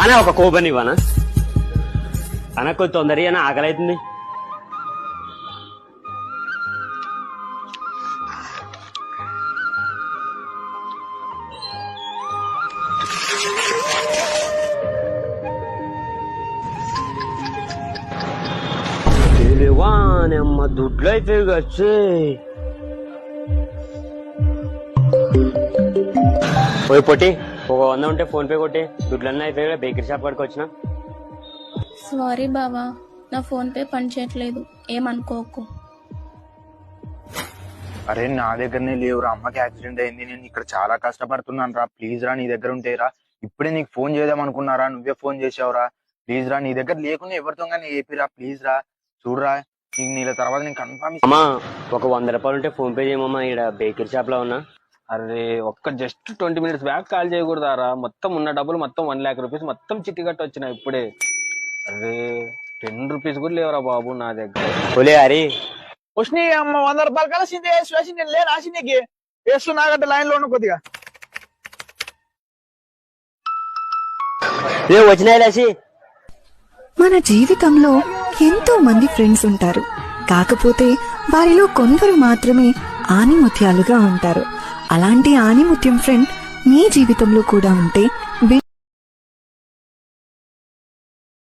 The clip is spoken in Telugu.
అనే ఒక కోపని ఇవ్వనా అన్న కొంచెం తొందరగా అన్న ఆకలి అవుతుంది. అమ్మ దుడ్లు అయిపోయి వచ్చి పోయి పొట్టి ఒక 100 ఉంటే ఫోన్ పే కొట్టి దుడ్లన్నీ అయిపోయి బేకరీ షాప్ కాడికి వచ్చిన. సారీ బావా, నా ఫోన్ పే పని చేయట్లేదు, ఏమనుకోకు. అరే నా దగ్గరనే లేవురా, అమ్మకి యాక్సిడెంట్ అయింది, నేను ఇక్కడ చాలా కష్టపడుతున్నాను రా, ప్లీజ్ రా నీ దగ్గర ఉంటేరా. ఇప్పుడే నీకు ఫోన్ చేద్దాం అనుకున్నారా, నువ్వే ఫోన్ చేసావురా. ప్లీజ్ రా, నీ దగ్గర లేకుండా ఎవరితో కానీ ఏపీరా, ప్లీజ్ రా. చూడరా నీళ్ళ తర్వాత నేను కన్ఫర్మ్. అమ్మా ఒక 100 రూపాయలు ఉంటే ఫోన్ పే చేయమమ్మా, ఇక్కడ బేకరీ షాప్ లో ఉన్నా. అరే ఒక్క జస్ట్ 20 minutes బ్యాక్ కాల్ చేయకూడదారా, మొత్తం ఉన్న డబ్బులు మొత్తం 1 lakh rupees మొత్తం చిట్టి కట్టి వచ్చినాయి ఇప్పుడే. అరే 10 rupees కూడా లేవరా బాబు నా దగ్గర. ఓలే అరే వచ్చి అమ్మ 100 రూపాయలు కలిసింది వేసి నేను లేని ఆశ నీకు వేస్తున్నాగంటే లైన్ లో ఉన్న కొద్దిగా వచ్చినాయి రాసి. మన జీవితంలో ఎంతో మంది ఫ్రెండ్స్ ఉంటారు, కాకపోతే వారిలో కొందరు మాత్రమే ఆణిముత్యాలుగా ఉంటారు. అలాంటి ఆణిముత్యం ఫ్రెండ్ మీ జీవితంలో కూడా ఉంటే